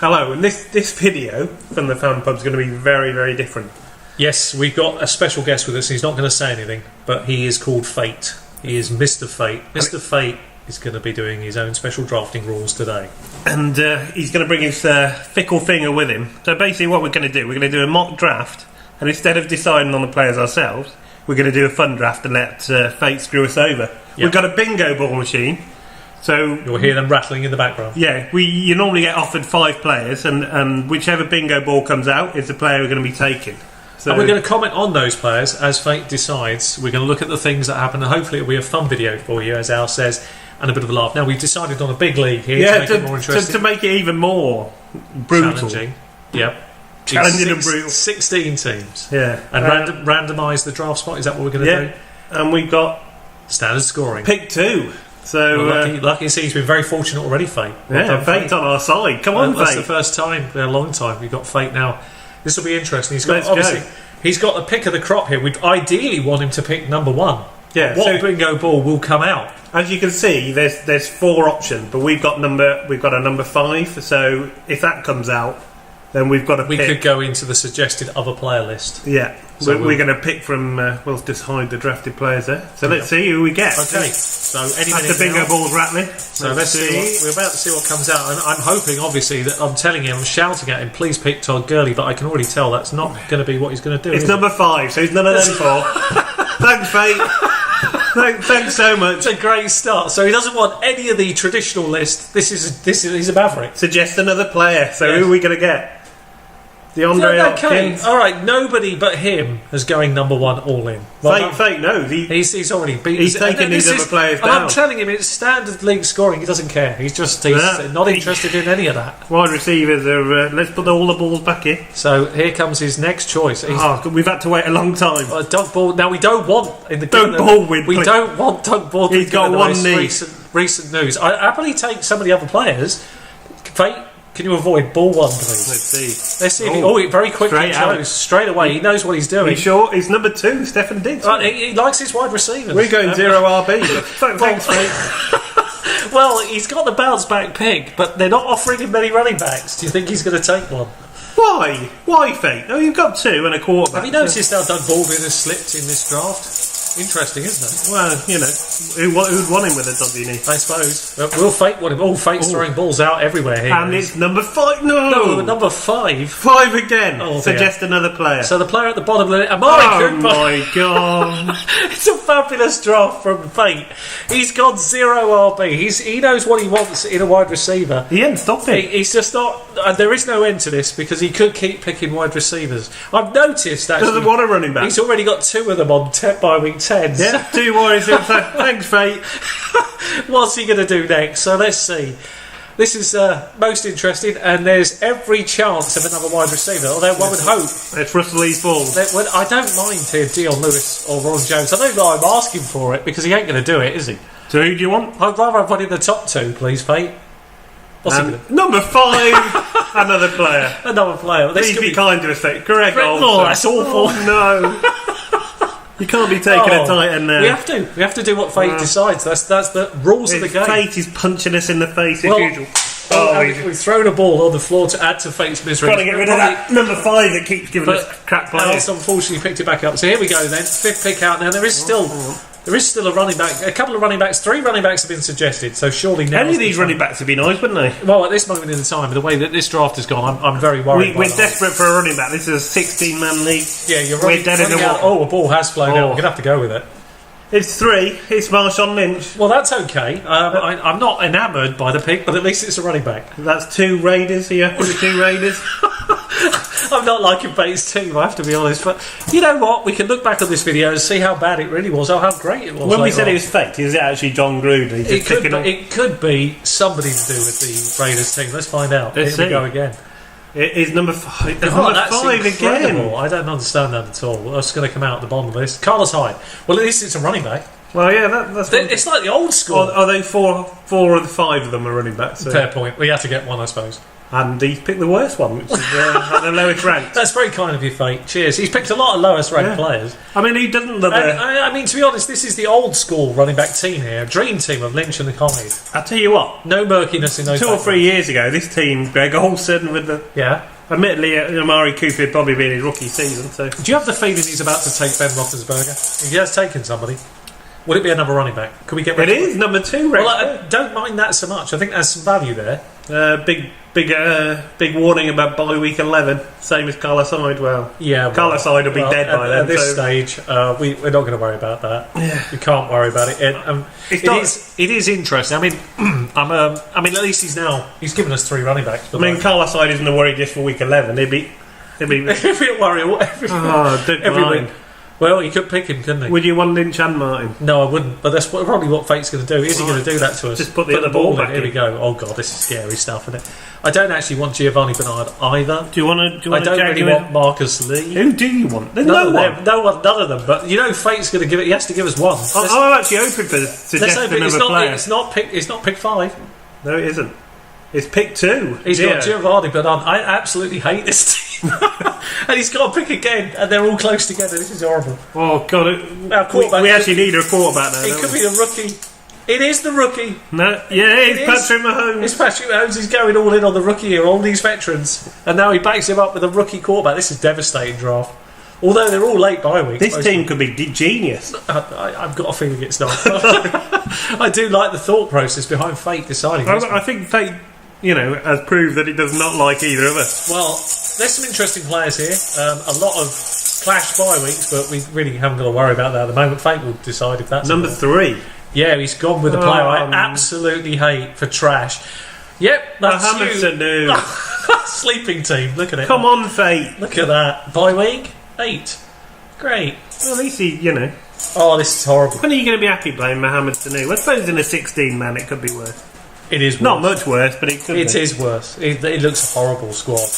Hello, and this video from the fan pub is going to be very, very different. Yes, we've got a special guest with us. He's not going to say anything, but he is called Fate. He is Mr. Fate. Mr. Fate is going to be doing his own special drafting rules today. And he's going to bring his fickle finger with him. So basically what we're going to do, we're going to do a mock draft, and instead of deciding on the players ourselves, we're going to do a fun draft and let Fate screw us over. Yep. We've got a bingo ball machine. So you'll hear them rattling in the background. Yeah, you normally get offered 5 players, and whichever bingo ball comes out is the player we're going to be taking. So and we're going to comment on those players as Fate decides. We're going to look at the things that happen, and hopefully it'll be a fun video for you, as Al says, and a bit of a laugh. Now, we've decided on a big league here to make it more interesting. To make it even more brutal. Challenging. Yep. Challenging and brutal. 16 teams. Yeah. And randomise the draft spot. Is that what we're going to do? And we've got standard scoring. Pick 2. So lucky to see he's been very fortunate already, Fate. Fate's on our side. Come on, Fate. That's the first time in a long time we've got Fate now. This will be interesting. He's got the pick of the crop here. We'd ideally want him to pick number 1. Yeah. What bingo ball will come out? As you can see, there's 4 options, but we've got a number 5. So if that comes out, then we've got to pick. We could go into the suggested other player list. Yeah. So we're going to pick from. We'll just hide the drafted players there. So let's see who we get. Okay. So the bingo ball's rattling. So let's see. We're about to see what comes out, and I'm hoping, obviously, that I'm telling him, I'm shouting at him, please pick Todd Gurley, but I can already tell that's not going to be what he's going to do. It's number 5, so he's none of them 4. Thanks, Fate. Thanks so much. It's a great start. So he doesn't want any of the traditional list. He's a maverick. Suggest another player. So who are we going to get? DeAndre Hopkins. All right, nobody but him is going number 1 all in. Well, Fate knows. He's already beat. He's taking these other players down. I'm telling him it's standard league scoring. He doesn't care. He's not interested in any of that. Wide receivers are. Let's put all the balls back in. So here comes his next choice. We've had to wait a long time. Doug Baldwin. Now we don't want Doug Baldwin. We don't want Doug Baldwin. He's got one knee. Recent news. I happily take some of the other players. Fate. Can you avoid ball 1, please? Let's see. He very quickly chose straight away. He knows what he's doing. Are you sure? He's number 2, Stefan Diggs. He likes his wide receivers. We're going 0 RB. Thanks, mate. Well, he's got the bounce back pick, but they're not offering him many running backs. Do you think he's going to take one? Why? Why, Fate? Oh, you've got 2 and a quarterback. Have you noticed how Doug Baldwin has slipped in this draft? Interesting, isn't it? Well, who'd want him with a dodgy knee? I suppose. Will Fate want him? All Fate's throwing balls out everywhere here. And it's number 5. No, number 5. 5 again. Oh, suggest another player. So the player at the bottom of the Amari Cooper. My God. It's a fabulous draft from Fate. He's got 0 RB. He knows what he wants in a wide receiver. He ain't stopping. He's just not. There is no end to this because he could keep picking wide receivers. I've noticed that. Doesn't want a running back. He's already got 2 of them on by week 10. Yeah, 2 wide receivers. Thanks, Fate. What's he going to do next? So let's see. This is most interesting, and there's every chance of another wide receiver, although one would hope. It's Russell Lee's ball. I don't mind here Dion Lewis or Ron Jones. I don't know I'm asking for it because he ain't going to do it, is he? So who do you want? I'd rather have one in the top 2, please, Fate. What's he going to do? Number 5, another player. Another player. Please be kind to us, Fate. Correct. Oh, that's awful. Oh, no. You can't be taking a tight end there. We have to do what Fate decides. That's the rules of the game. Fate is punching us in the face as usual. We've thrown a ball on the floor to add to Fate's misery. Trying to get rid of that number 5 that keeps giving us crap players. Alice unfortunately picked it back up. So here we go then. 5th pick out now. There is still a running back. A couple of running backs. 3 running backs have been suggested. So surely now. Any of these running backs would be nice, wouldn't they? Well, at this moment in time, the way that this draft has gone, I'm very worried. We're desperate for a running back. This is a 16-man league. Yeah, you're right. We're dead in the water. Oh, a ball has flown out. We're going to have to go with it. It's 3. It's Marshawn Lynch. Well, that's okay. I'm not enamoured by the pick, but at least it's a running back. That's 2 Raiders here. 2 Raiders. I'm not liking Fate's team, I have to be honest. But you know what? We can look back on this video and see how bad it really was, or how great it was. When we said it was Fate, is it actually John Gruden? It could be somebody to do with the Raiders team. Let's find out. Here we go again. It is number 5. That's 5 incredible. again. I don't understand that at all. That's going to come out at the bottom of this. Carlos Hyde. Well, at least it's a running back. Well, yeah, that's. It's like the old school. Are they 4 of the 5 of them are running backs? So. Fair point. We had to get one, I suppose. And he's picked the worst one, which is at the lowest rank. That's very kind of you, Fate. Cheers. He's picked a lot of lowest ranked players. I mean, he doesn't love I mean, to be honest, this is the old school running back team here. Dream team of Lynch and the Hyde. I'll tell you what. No murkiness in those. 2 or 3 years ago, this team, Greg Olsen with the... Yeah. Admittedly, Amari Cooper had probably been his rookie season, so... Do you have the feeling he's about to take Ben Roethlisberger? If he has taken somebody, would it be another running back? Could we get rid of it? It is, number 2, Well, I don't mind that so much. I think there's some value there. Big warning about bye week 11, same as Carlos Hyde. Well, yeah, Carlos Hyde will be dead by then. At this stage, we're not going to worry about that. Yeah. We can't worry about it. It is interesting. I mean, I mean, at least he's given us 3 running backs. I mean, Carlos Hyde isn't a worry just for week 11. He'd be He'd be a worry every week. Well, you could pick him, couldn't he? Would you want Lynch and Martin? No, I wouldn't. But that's probably what Fate's going to do. Is he going to do that to us? Just put the other ball back in. Here we go. Oh god, this is scary stuff, isn't it? I don't actually want Giovanni Bernard either. Do you want to? I don't really want Marcus Lee. Who do you want? There's none of them. But you know, Fate's going to give it. He has to give us one. I'm actually open for suggesting another player. It's not pick 5. No, it isn't. It's pick 2. He's got Giovanni Bernard. I absolutely hate this team. And he's got to pick again, and they're all close together. This is horrible. Oh god! We actually need a quarterback now. It could be the rookie. It is the rookie. No, yeah, it's Patrick Mahomes. It's Patrick Mahomes. He's going all in on the rookie here, all these veterans, and now he backs him up with a rookie quarterback. This is devastating draft. Although they're all late bye weeks. This team could be genius. I've got a feeling it's not. I do like the thought process behind Fate deciding. I think Fate, has proved that he does not like either of us. Well, there's some interesting players here. A lot of clash bye weeks, but we really haven't got to worry about that at the moment. Fate will decide if that's number 3. Yeah, he's gone with a player I absolutely hate for trash. Yep, that's you. Sleeping team. Look at it. Come on, Fate. Look at that. Bye week 8. Great. Well, at least he, Oh, this is horrible. When are you going to be happy playing Mohamed Sanu? I suppose in a 16-man it could be worse. It is worse. Not much worse, but it could be. It is worse. It looks a horrible squad.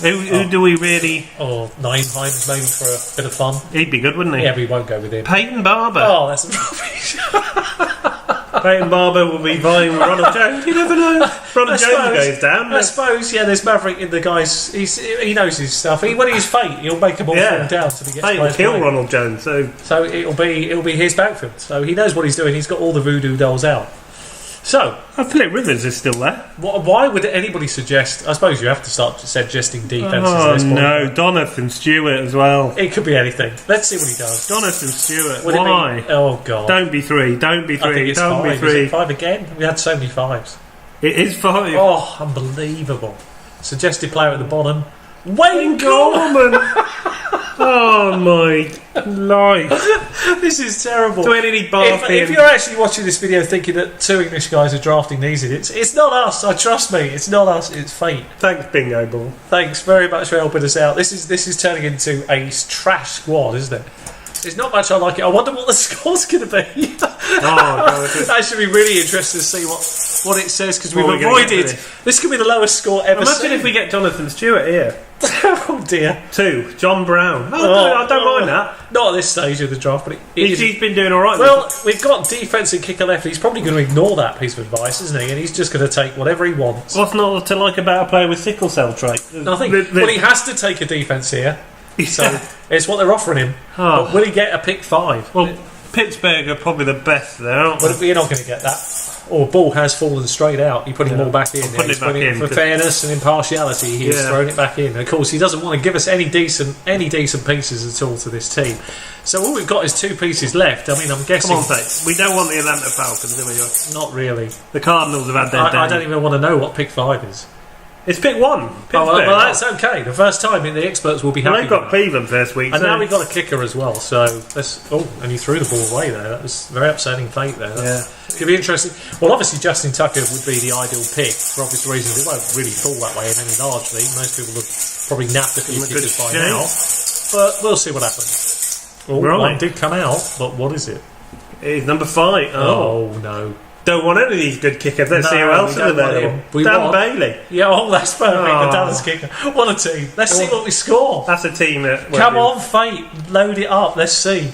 Who do we really... Or Nineheim maybe for a bit of fun. He'd be good, wouldn't he? Yeah, we won't go with him. Peyton Barber. Oh, that's rubbish. Peyton Barber will be vying with Ronald Jones. You never know. Ronald Jones goes down. I suppose, there's Maverick in the guys. He knows his stuff. When he's Fate, he'll make them all fall down till he gets Fate will kill Ronald Jones. So it'll be his backfield. So he knows what he's doing. He's got all the voodoo dolls out. So Philip Rivers is still there. Why would anybody suggest? I suppose you have to start suggesting defences. Oh at this point. no, Donathan Stewart as well. It could be anything. Let's see what he does. Jonathan Stewart. Would why? Oh god! Don't be 3. Don't be 3. I think it's don't 5. be 3. Is it 5 again? We had so many 5s. It is 5. Oh, unbelievable! Suggested player at the bottom. Wayne Gorman. Oh my life! This is terrible. If you're actually watching this video thinking that 2 English guys are drafting these idiots, it's not us. Trust me, it's not us. It's Fate. Thanks, Bingo Ball. Thanks very much for helping us out. This is turning into a trash squad, isn't it? There's not much I like it. I wonder what the score's going to be. That should be really interesting to see what it says, because we've avoided. This could be the lowest score ever. Imagine if we get Jonathan Stewart here. Oh dear. 2, John Brown. I don't mind that. Not at this stage of the draft, but he's been doing alright. Well, we've got defense and kicker left. He's probably going to ignore that piece of advice, isn't he? And he's just going to take whatever he wants. What's not to like about a player with sickle cell trait? Nothing. Well, he has to take a defense here. So it's what they're offering him. But will he get a pick 5? Well, Pittsburgh are probably the best there, aren't they? But we're not going to get that. Or ball has fallen straight out. You're putting ball back in. For fairness and impartiality, he's thrown it back in. And of course, he doesn't want to give us any decent pieces at all to this team. So all we've got is 2 pieces left. I mean, I'm guessing. Come on, Fate. We don't want the Atlanta Falcons, do we? Not really. The Cardinals have had their day. I don't even want to know what pick 5 is. It's pick 1. Well, that's okay. The first time, the experts will be happy. Well, they've got Cleveland first week. And now we've got a kicker as well. So and he threw the ball away there. That was very upsetting Fate there. It's going to be interesting. Well, obviously Justin Tucker would be the ideal pick for obvious reasons. It won't really fall that way in any large league. Most people have probably napped a few kickers by now. But we'll see what happens. One did come out, but what is it? It's number 5. Oh no. Don't want any of these good kickers. Let's see who else is available. Dan Bailey. Yeah, that's perfect. The Dallas kicker. What a team. Let's see what we score. That's a team that... Come on, Fate. Load it up. Let's see.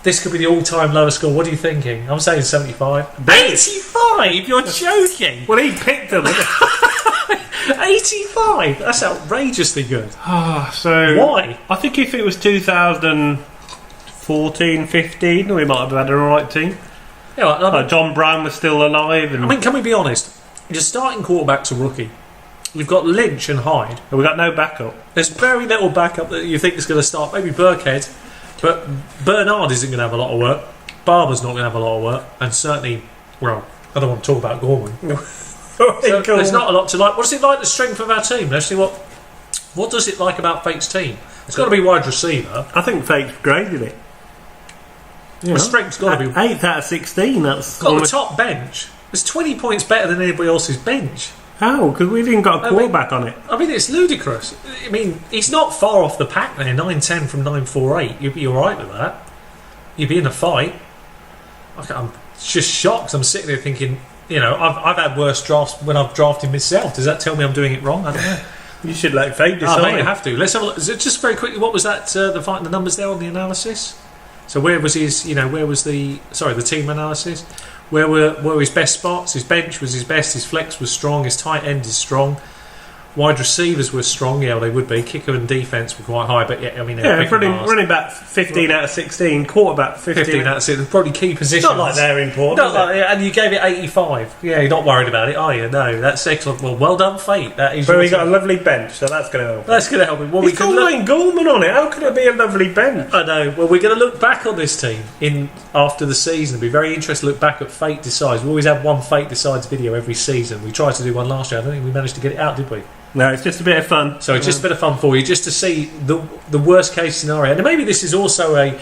This could be the all-time lowest score. What are you thinking? I'm saying 75. 85? You're joking. Well, he picked them. 85. That's outrageously good. So Why? I think if it was 2014, 15, we might have had an alright team. Yeah, Like John Brown was still alive, and I mean, can we be honest? Your starting quarterback's a rookie. You've got Lynch and Hyde. we got no backup. There's very little backup that you think is going to start. Maybe Burkhead, but Bernard isn't going to have a lot of work. Barber's not going to have a lot of work, and certainly, well, I don't want to talk about Gorman. So there's not a lot to like. What's it like? The strength of our team. Let's see what does it like about Fate's team? It's got to be wide receiver. I think Fate's graded it. The strength's got to be 8th out of 16. That's got the top bench. It's 20 points better than anybody else's bench. How? Because we've even got a quarterback on it. I mean, it's ludicrous. I mean, he's not far off the pack there. 9-10 from 9-4-8. You'd be all right with that. You'd be in a fight. I'm just shocked. I'm sitting there thinking, you know, I've had worse drafts when I've drafted myself. Does that tell me I'm doing it wrong? I don't know. You should let Fate decide. I have to. Let's have a look. Just very quickly, what was that? The numbers there on the analysis. So where was his? You know, where was the team analysis? Where were his best spots? His bench was his best. His flex was strong. His tight end is strong. Wide receivers were strong. Yeah, well, they would be. Kicker and defence were quite high. But yeah, I mean, running back 15 out of 16. Quarterback 15 out of 16. Probably key positions. It's not like they're important. And you gave it 85. Yeah, you're not worried about it, are you? No, that's excellent. Well done, Fate. That is. But we got a lovely bench, so that's going to help. That's going to help him. Well, He's got Wayne Gorman on it. How could it be a lovely bench? I know. Well, we're going to look back on this team after the season. It'll be very interesting to look back at Fate Decides. We always have one Fate Decides video every season. We tried to do one last year. I don't think we managed to get it out, did we? No, it's just a bit of fun. So it's just a bit of fun for you, just to see the worst case scenario. And maybe this is also a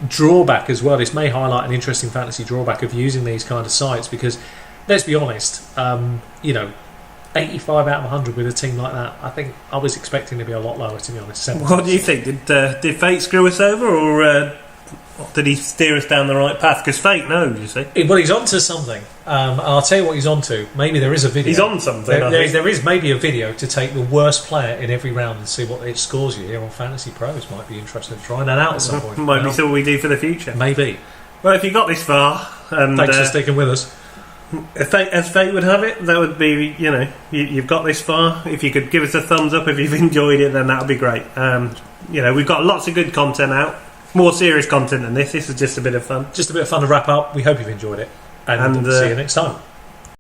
drawback as well. This may highlight an interesting fantasy drawback of using these kind of sites because, let's be honest, 85 out of 100 with a team like that, I think I was expecting to be a lot lower, to be honest. What do you think? Did Fate screw us over, or did he steer us down the right path? Because Fate knows, you see. Well, he's onto something. I'll tell you what he's onto. Maybe there is a video. He's on something. There is maybe a video to take the worst player in every round and see what it scores you here on Fantasy Pros. Might be interested in trying that out at some point. Might be something we do for the future. Maybe. Well, if you got this far, and thanks for sticking with us. As Fate would have it, that would be, you've got this far. If you could give us a thumbs up if you've enjoyed it, then that would be great. We've got lots of good content out. More serious content than this. This is just a bit of fun. Just a bit of fun to wrap up. We hope you've enjoyed it. And see you next time.